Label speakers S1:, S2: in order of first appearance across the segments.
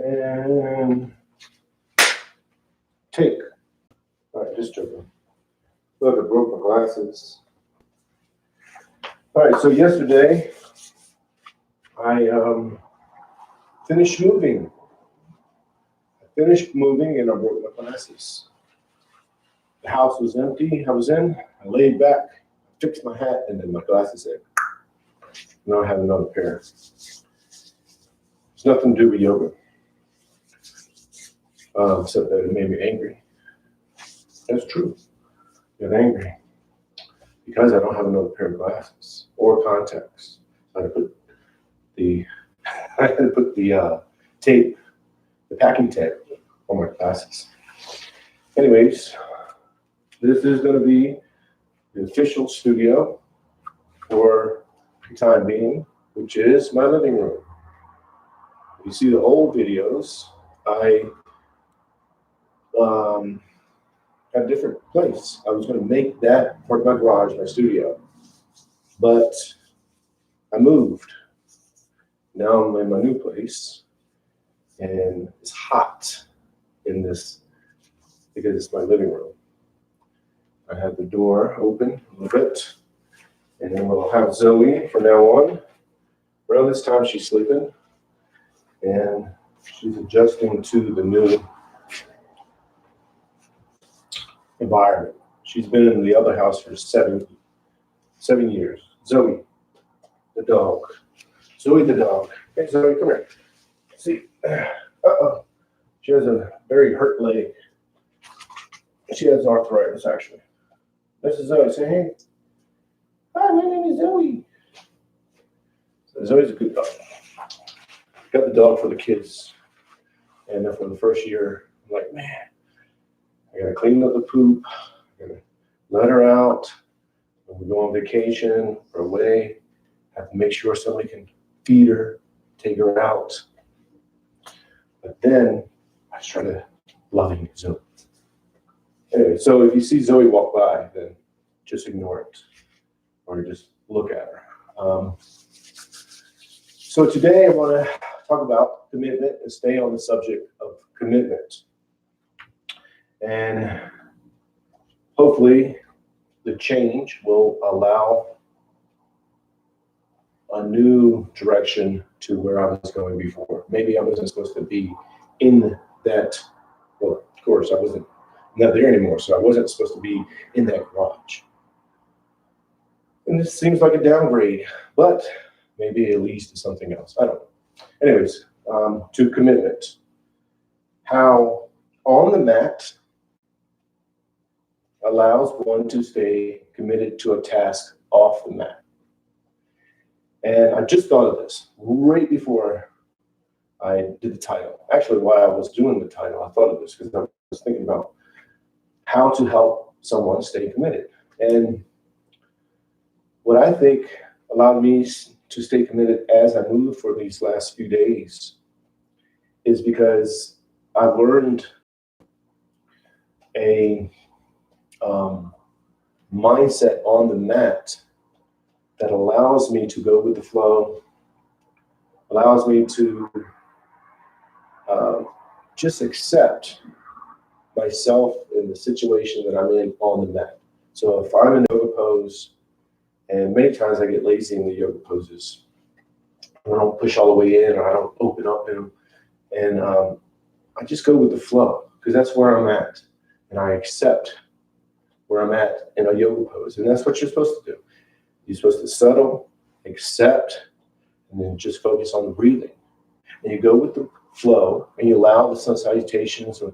S1: And take. All right, just joking. Look, I broke my glasses. All right, so yesterday I finished moving. And I broke my glasses. The house was empty. I was in. I laid back, fixed my hat, and then my glasses in. Now I have another pair. It's nothing to do with yoga, except that it made me angry. That's true. I get angry because I don't have another pair of glasses or contacts. I had to put the tape, the packing tape, on my glasses. Anyways, this is going to be the official studio for the time being, which is my living room. You see the old videos, I had a different place. I was going to make that part of my garage, my studio, but I moved. Now I'm in my new place, and it's hot in this because it's my living room. I have the door open a little bit, and then we'll have Zoe from now on. Around this time, she's sleeping, and she's adjusting to the new environment. She's been in the other house for seven years. Zoe, the dog. Zoe, the dog. Hey, Zoe, come here. See, she has a very hurt leg. She has arthritis, actually. This is Zoe. Say, hey. Hi, my name is Zoe. So Zoe's a good dog. Got the dog for the kids. And then for the first year, I'm like, man, I gotta clean up the poop. I gotta let her out. When we go on vacation or away, I have to make sure somebody can feed her, take her out. But then I started loving Zoe. Anyway, so if you see Zoe walk by, then just ignore it or just look at her. So today I want to talk about commitment and stay on the subject of commitment. And hopefully the change will allow a new direction to where I was going before. Maybe I wasn't supposed to be in that, well, of course, I wasn't not there anymore, so I wasn't supposed to be in that garage. And this seems like a downgrade, but maybe it leads to something else. I don't know. Anyways, to commitment. How on the mat allows one to stay committed to a task off the mat. And I just thought of this right before I did the title. Actually, while I was doing the title, I thought of this because I was thinking about how to help someone stay committed. And what I think allowed me to stay committed as I moved for these last few days is because I've learned a mindset on the mat that allows me to go with the flow, allows me to just accept myself in the situation that I'm in on the mat. So if I'm in yoga pose, and many times I get lazy in the yoga poses, I don't push all the way in or I don't open up in them, and I just go with the flow because that's where I'm at, and I accept where I'm at in a yoga pose, and that's what you're supposed to do. You're supposed to settle, accept, and then just focus on the breathing. And you go with the flow, and you allow the sun salutations or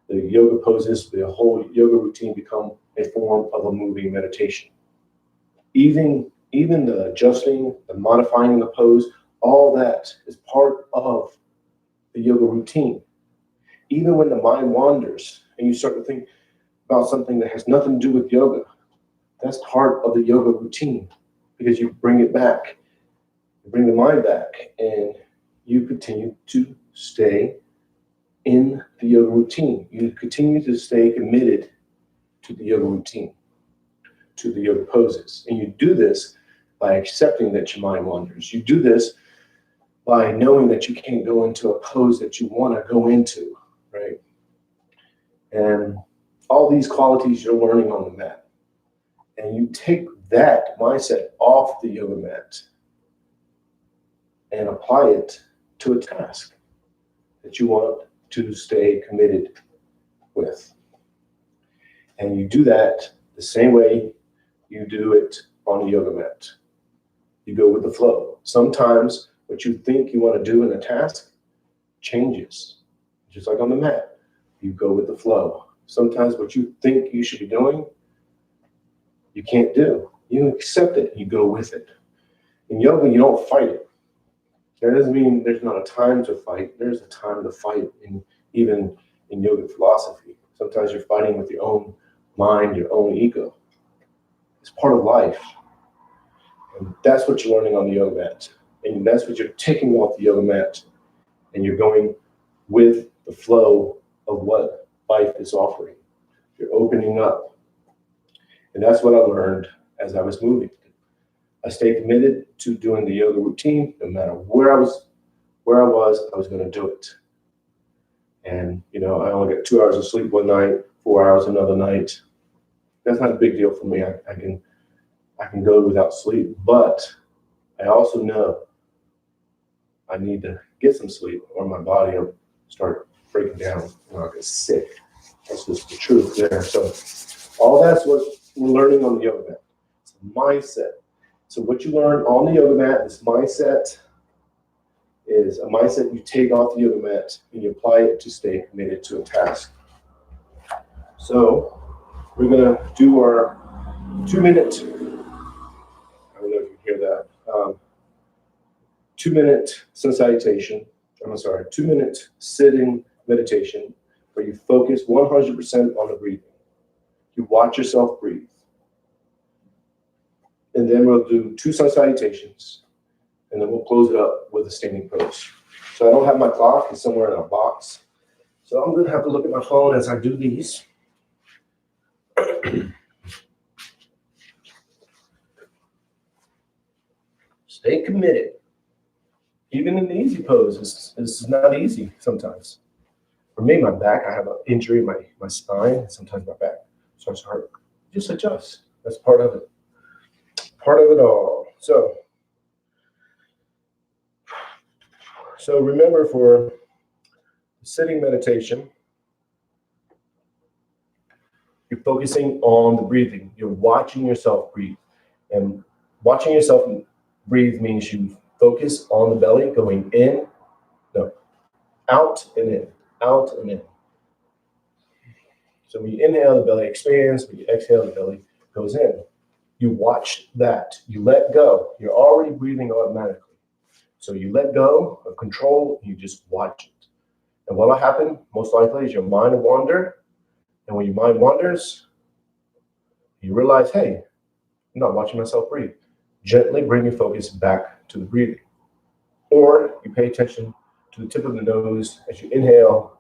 S1: the yoga poses, the whole yoga routine become a form of a moving meditation. Even the adjusting, the modifying the pose, all that is part of the yoga routine. Even when the mind wanders and you start to think about something that has nothing to do with yoga, that's part of the yoga routine because you bring it back. You bring the mind back and you continue to stay in the yoga routine. You continue to stay committed to the yoga routine, to the yoga poses. And you do this by accepting that your mind wanders. You do this by knowing that you can't go into a pose that you want to go into, right? And all these qualities you're learning on the mat. And you take that mindset off the yoga mat and apply it to a task that you want to stay committed with. And you do that the same way you do it on a yoga mat. You go with the flow. Sometimes what you think you want to do in a task changes, just like on the mat. You go with the flow. Sometimes what you think you should be doing, you can't do. You accept it. You go with it. In yoga, you don't fight it. That doesn't mean there's not a time to fight. There's a time to fight, even in yoga philosophy. Sometimes you're fighting with your own mind, your own ego. It's part of life. And that's what you're learning on the yoga mat. And that's what you're taking off the yoga mat. And you're going with the flow of what life is offering. You're opening up. And that's what I learned as I was moving. I stayed committed to doing the yoga routine. No matter where I was going to do it. And, I only got 2 hours of sleep one night, 4 hours another night. That's not a big deal for me. I can go without sleep, but I also know I need to get some sleep or my body will start breaking down and I'll get sick. That's just the truth there. So all that's what we're learning on the yoga mat. It's a mindset. So what you learn on the yoga mat, this mindset is a mindset you take off the yoga mat and you apply it to stay committed to a task. So we're going to do our 2-minute, I don't know if you hear that, 2-minute sun salutation. 2-minute sitting meditation where you focus 100% on the breathing. You watch yourself breathe. And then we'll do 2 sun salutations. And then we'll close it up with a standing pose. So I don't have my clock. It's somewhere in a box. So I'm going to have to look at my phone as I do these. Stay committed. Even in the easy pose, it's not easy sometimes. For me, my back, I have an injury in my spine, and sometimes my back starts to hurt. Just adjust. That's part of it. Part of it all. So remember, for sitting meditation, you're focusing on the breathing. You're watching yourself breathe. And watching yourself breathe means you focus on the belly going in, out and in, out and in. So when you inhale, the belly expands. When you exhale, the belly goes in. You watch that. You let go. You're already breathing automatically. So you let go of control. You just watch it. And what will happen, most likely, is your mind will wander. And when your mind wanders, you realize, hey, I'm not watching myself breathe. Gently bring your focus back to the breathing. Or you pay attention to the tip of the nose as you inhale,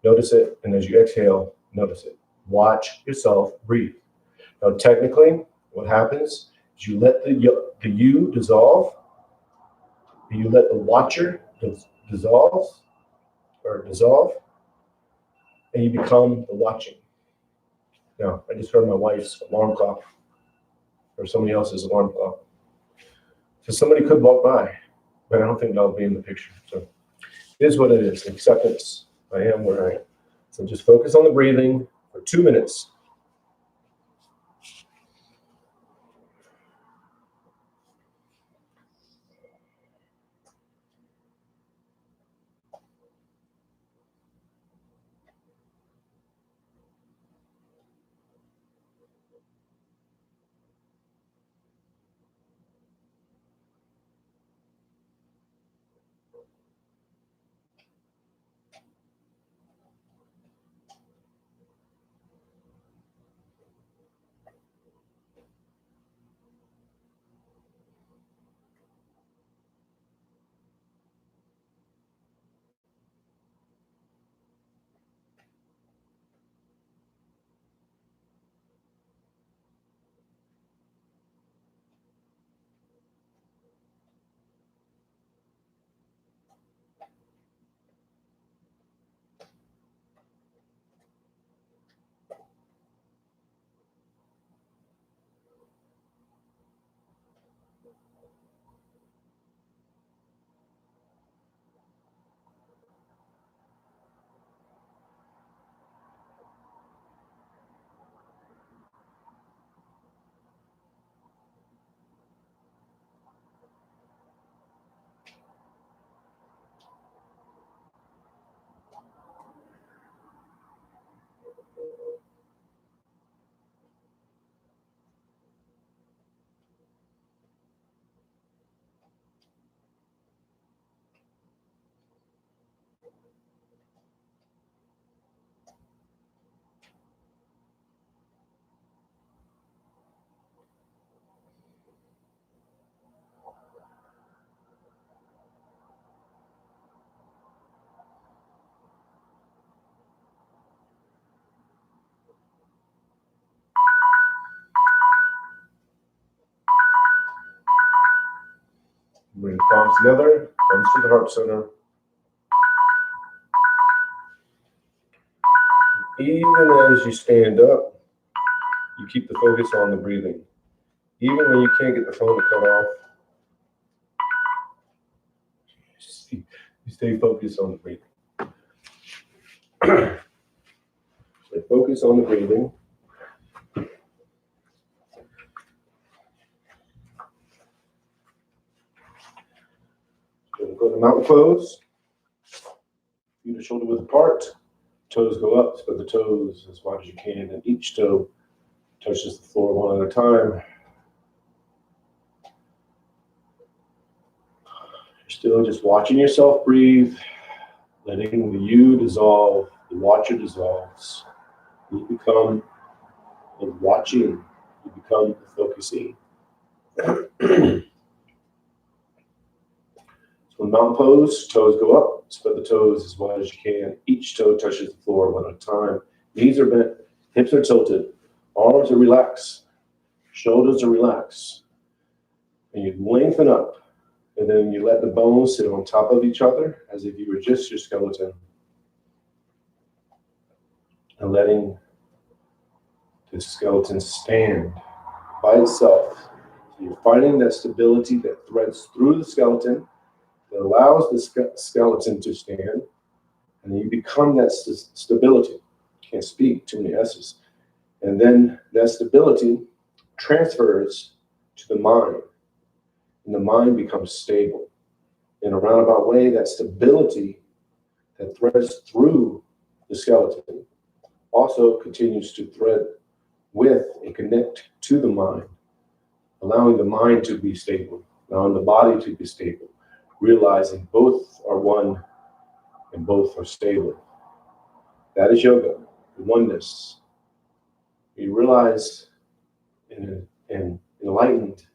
S1: notice it, and as you exhale, notice it. Watch yourself breathe. Now, technically, what happens is you let the you dissolve, you let the watcher dissolve, and you become the watching. Now, I just heard my wife's alarm clock or somebody else's alarm clock. So somebody could walk by, but I don't think that'll be in the picture. So it is what it is. Acceptance. I am where I am. So just focus on the breathing for 2 minutes. Bring the palms together, thumbs to the heart center. Even as you stand up, you keep the focus on the breathing. Even when you can't get the phone to cut off, you stay focused on the breathing. Stay focused on the breathing. Go to mountain pose. Feet are shoulder width apart. Toes go up, spread the toes as wide as you can, and each toe touches the floor one at a time. You're still just watching yourself breathe, letting the you dissolve, the watcher dissolves. You become the watching, you become the focusing. So in mountain pose, toes go up, spread the toes as wide as you can. Each toe touches the floor one at a time. Knees are bent, hips are tilted, arms are relaxed, shoulders are relaxed. And you lengthen up, and then you let the bones sit on top of each other as if you were just your skeleton. And letting the skeleton stand by itself. So you're finding that stability that threads through the skeleton, that allows the skeleton to stand, and then you become that stability. Can't speak, too many S's. And then that stability transfers to the mind, and the mind becomes stable. In a roundabout way, that stability that threads through the skeleton also continues to thread with and connect to the mind, allowing the mind to be stable, allowing the body to be stable, realizing both are one and both are stable. That is yoga, the oneness. You realize and enlightened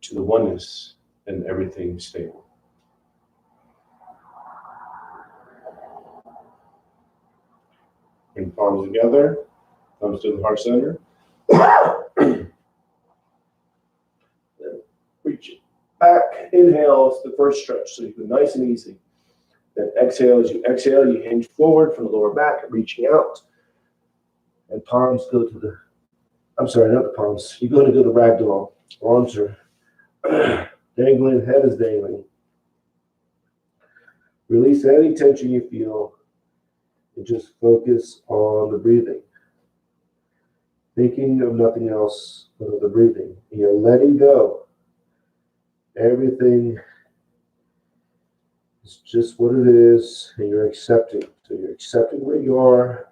S1: to the oneness and everything stable. Bring the palms together, thumbs to the heart center. Then reach it back. Inhale, it's the first stretch, so you go nice and easy. Then exhale, as you exhale, you hinge forward from the lower back, reaching out. And palms go to the, I'm sorry, not the palms. You're going to go to ragdoll. Arms are dangling, head is dangling. Release any tension you feel and just focus on the breathing. Thinking of nothing else but of the breathing. You're letting go. Everything is just what it is, and you're accepting. So you're accepting where you are.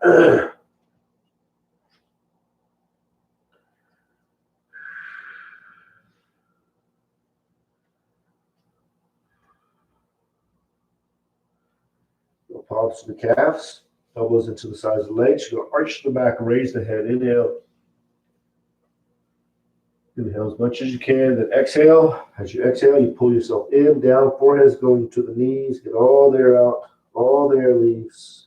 S1: Palms to the calves, elbows into the sides of the legs. You're going to arch the back, raise the head. Inhale. Inhale as much as you can, then exhale. As you exhale, you pull yourself in, down, forehead's going to the knees. Get all the air out, all the air leaves.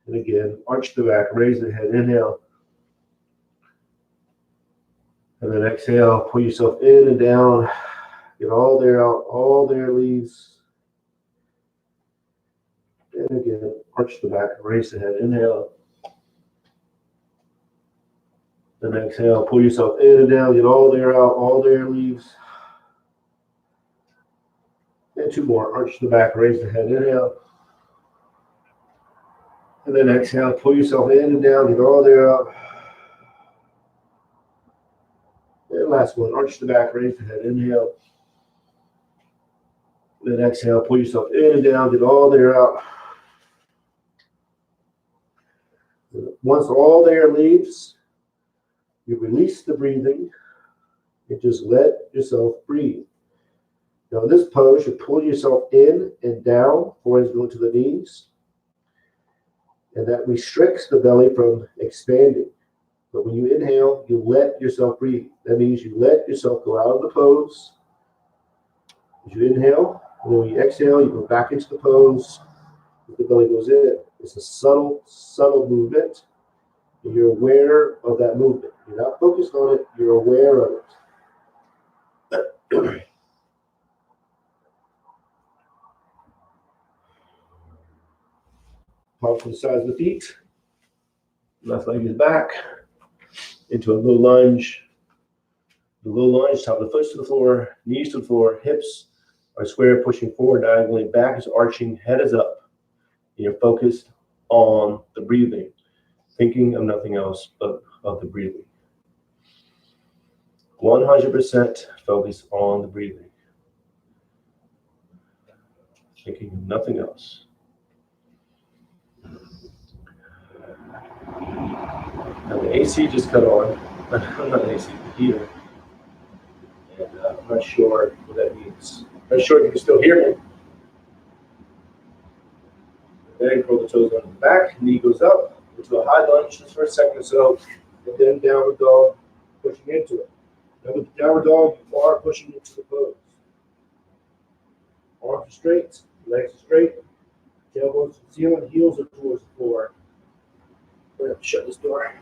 S1: And again, arch the back, raise the head. Inhale. And then exhale, pull yourself in and down. Get all the air out, all the air leaves. And again, arch the back, raise the head. Inhale. Then exhale, pull yourself in and down, get all the air out, all the air leaves. And two more, arch the back, raise the head. Inhale. And then exhale, pull yourself in and down, get all the air out. And last one, arch the back, raise the head. Inhale. Then exhale, pull yourself in and down, get all the air out. Once all the air leaves, you release the breathing and just let yourself breathe. Now in this pose, you pull yourself in and down, forehead's going to the knees. And that restricts the belly from expanding. But when you inhale, you let yourself breathe. That means you let yourself go out of the pose. As you inhale, and then when you exhale, you go back into the pose. The belly goes in. It's a subtle, subtle movement. And you're aware of that movement. You're not focused on it, you're aware of it. Palms to the sides of the feet. Left leg is back into a low lunge. The low lunge, top of the foot to the floor, knees to the floor, hips are square, pushing forward diagonally, back is arching, head is up. And you're focused on the breathing, thinking of nothing else but of the breathing. 100% focus on the breathing, thinking of nothing else. Now the AC just cut on. Not the AC, the heater. And I'm not sure what that means. I'm not sure if you can still hear me. Then curl the toes on the back, knee goes up into a high lunge just for a second or so, and then downward dog, pushing into it. Now with the downward dog, you are pushing into the pose. Arms are straight, legs are straight, tailbones to the ceiling, heels are towards the floor. We're going to shut this door.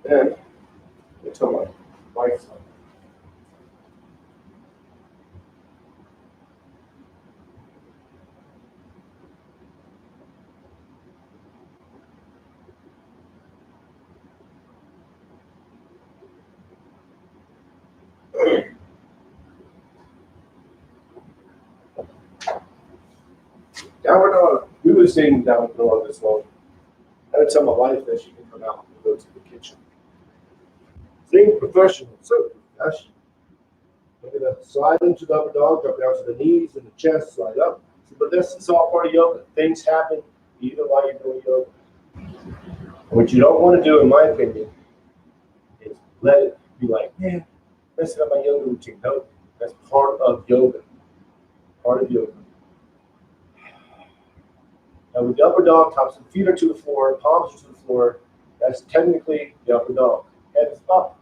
S1: Then, until my mic's on. Downward dog. We were seeing downward dog this long. I had to tell my wife that she can come out and go to the kitchen. Being professional, so professional. We're going to slide into the upper dog, drop down to the knees and the chest, slide up. But this is all part of yoga. Things happen even while you're doing yoga. What you don't want to do, in my opinion, is let it be like, man, that's not my yoga routine. No, that's part of yoga. Part of yoga. Now with the upper dog, tops of the feet are to the floor, palms are to the floor. That's technically the upper dog. Head is up.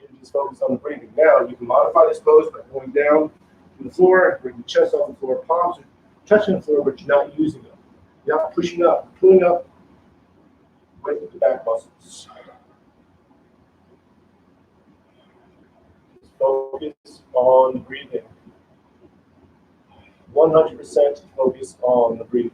S1: You just focus on the breathing. Now you can modify this pose by going down to the floor, bring the chest off the floor, palms are touching the floor, but you're not using them. You're not pushing up, pulling up, right with the back muscles. Just focus on the breathing. 100% focus on the breathing.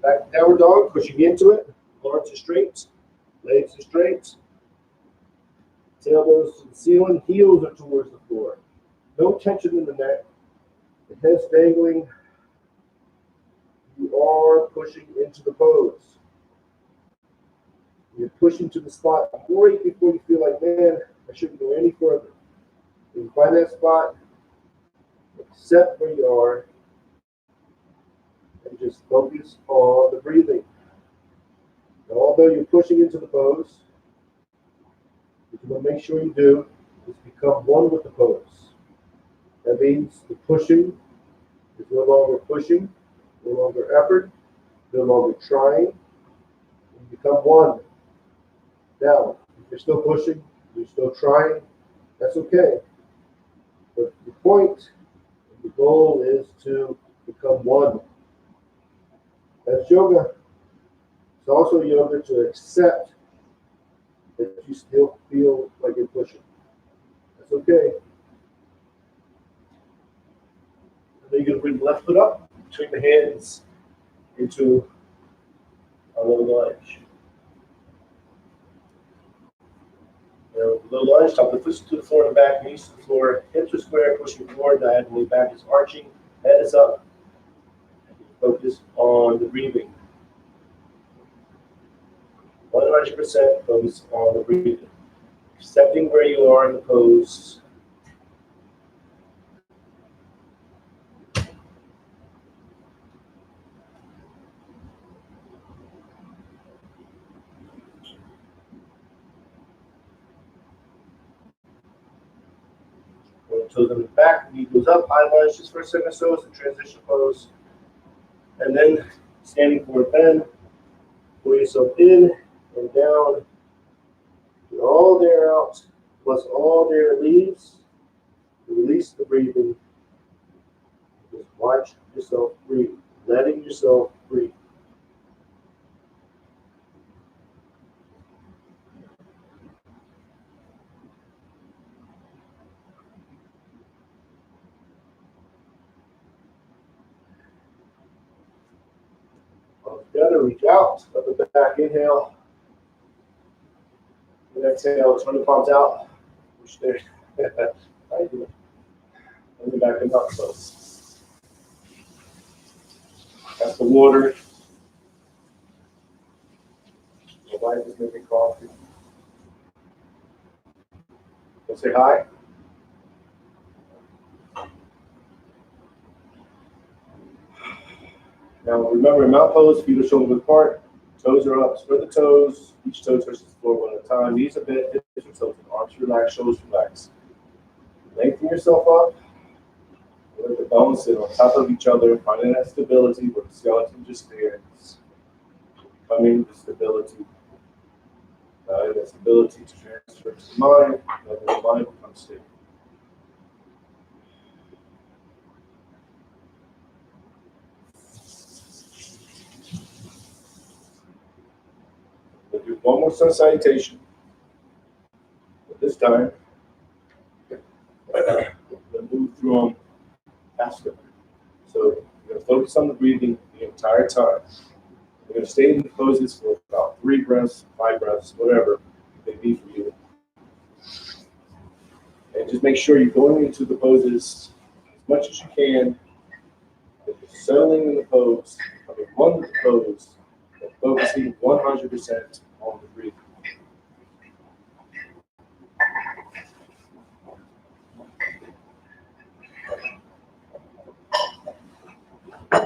S1: Back downward dog, pushing into it. Arms are straight, legs are straight. Tailbones to the ceiling, heels are towards the floor. No tension in the neck. The head's dangling. You are pushing into the pose. You're pushing to the spot right before you feel like, man, I shouldn't go any further. You find that spot, accept where you are, and just focus on the breathing. And although you're pushing into the pose, what you want to make sure you do is become one with the pose. That means the pushing is no longer pushing, no longer effort, no longer trying. You become one. Now, if you're still pushing, you're still trying, that's okay. But the point, the goal is to become one. That's yoga. It's also yoga to accept that you still feel like you're pushing. That's okay. And then you're going to bring the left foot up, between the hands into a low lunge. Low lunge, top of the foot to the floor and back, knees to the floor, hips are square, pushing forward diagonally, back is arching, head is up. Focus on the breathing. 100% focus on the breathing. Accepting where you are in the pose. Toes on the back, knee goes up, high lunge just for a second or so. It's a transition pose. And then standing forward bend, pull yourself in and down. Get all the air out, plus all the air leaves. Release the breathing. Just watch yourself breathe, letting yourself breathe. Together, reach out, up and back, inhale. And exhale, turn the palms out. Push there. Thank you. And then back and up close. That's the water. My wife is making coffee. Go say hi. Now remember, in mount pose, feet are shoulder width apart, toes are up, spread the toes, each toe touches the floor one at a time, knees a bit, hips are tilted, arms relax, shoulders relax. Lengthen yourself up, let the bones sit on top of each other, finding that stability where the skeleton just stands, becoming the stability. That stability to transfer to the mind, letting the mind become stable. We'll do one more sun salutation. But this time, we'll move through them faster. So we're going to focus on the breathing the entire time. We're going to stay in the poses for about 3 breaths, 5 breaths, whatever they be for you. And just make sure you're going into the poses as much as you can. That you're settling in the pose, having one with the pose, and focusing 100% on the breathing.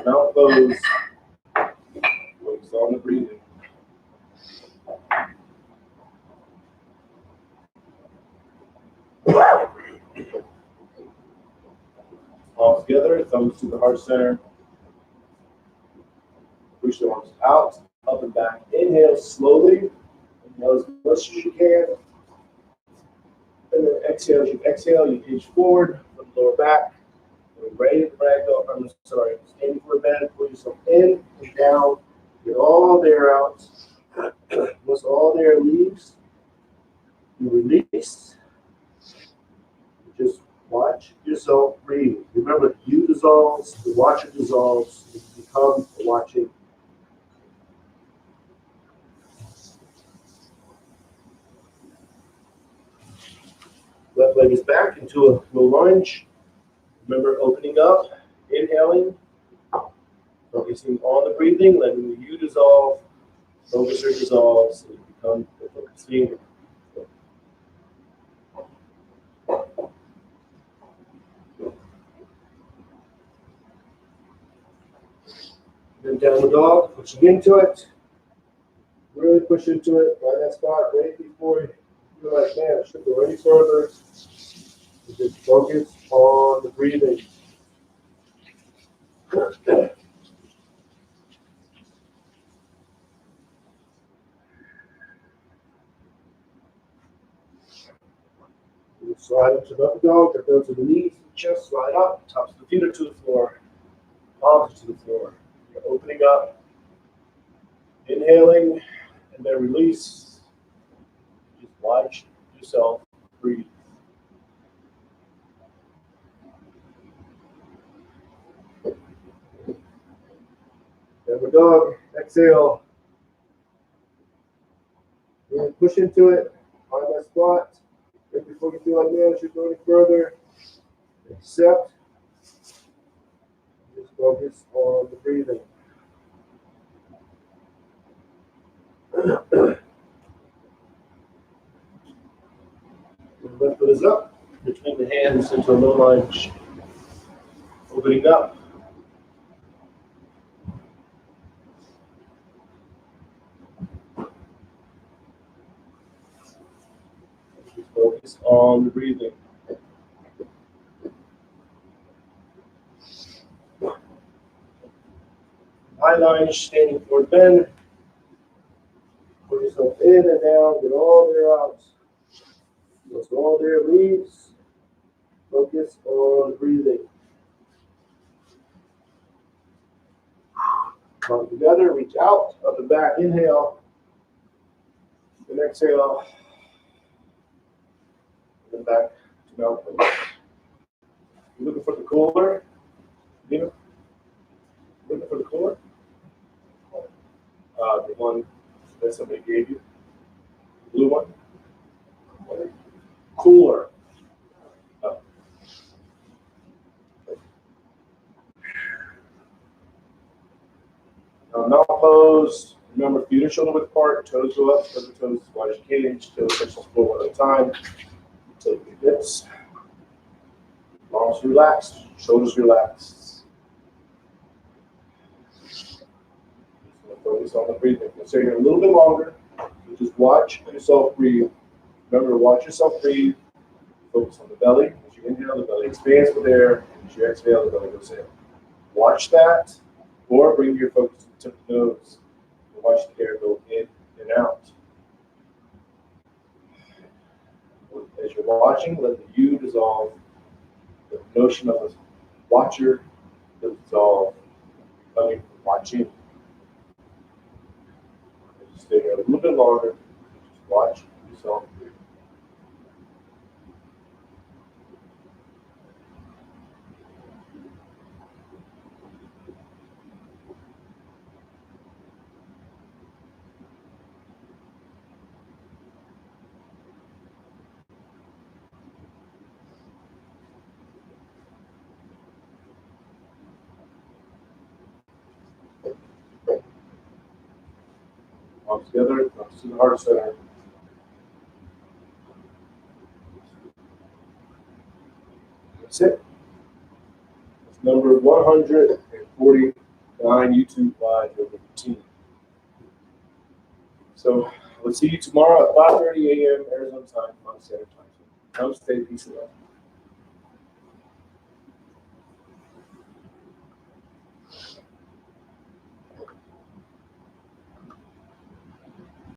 S1: Mount pose, focus on the breathing. Palms together, thumbs to the heart center. Push the arms out, up and back. Inhale slowly. Inhale as much as you can. And then exhale as you exhale, you hinge forward from the lower back. And ready to ragdoll. I'm sorry, standing for a bend, pull yourself in and down. Get all the air out. Once all the air leaves, you release. Just watch yourself breathe. Remember, you dissolves, the watcher dissolves, you become the watching. Left leg is back into a low lunge. Remember, opening up, inhaling, focusing on the breathing, letting the you dissolve, focuser dissolves, and you become the focusing. Then downward dog, pushing into it. Really push into it, find that spot right before you feel like, man, I should go any further. You just focus on the breathing. You slide into another dog, or go to the knees, chest, slide up, tops of the feet are to the floor, palms to the floor. You're opening up, inhaling, and then release. Just watch yourself breathe. Downward dog, exhale. And push into it, find that spot. Right before you feel like, man, I should go any further. Accept. Just focus on the breathing. The left foot is up, between the hands into a low lunge. Opening up. Just focus on the breathing. High lunge, standing forward bend. Put yourself in and down, get all the air out. Once all the air leaves, focus on breathing. Come together, reach out, up and back, inhale. And exhale. And then back to mount pose. You looking for the cooler? Nina? Looking for the cooler? The one that somebody gave you, the blue one. Cooler. Oh. Mount pose. Remember, feet and shoulder width apart, toes go up, spread the toes as wide as you can, each toe touches the floor one at a time. Take your dips. Arms relaxed, shoulders relaxed. Just focus on the breathing. Let's stay here a little bit longer. So just watch yourself breathe. Remember to watch yourself breathe. Focus on the belly. As you inhale, the belly expands with air. As you exhale, the belly goes in. Watch that, or bring your focus to the nose. And watch the air go in and out. As you're watching, let the you dissolve. The notion of a watcher dissolve. Becoming watching. Just stay here a little bit longer. Just watch yourself breathe. Arms together, thumbs to the heart center. That's it. That's number 149 YouTube Live Yoga Routine. So we'll see you tomorrow at 5:30 a.m. Arizona time, Mountain Standard Time. Namaste, peace and love.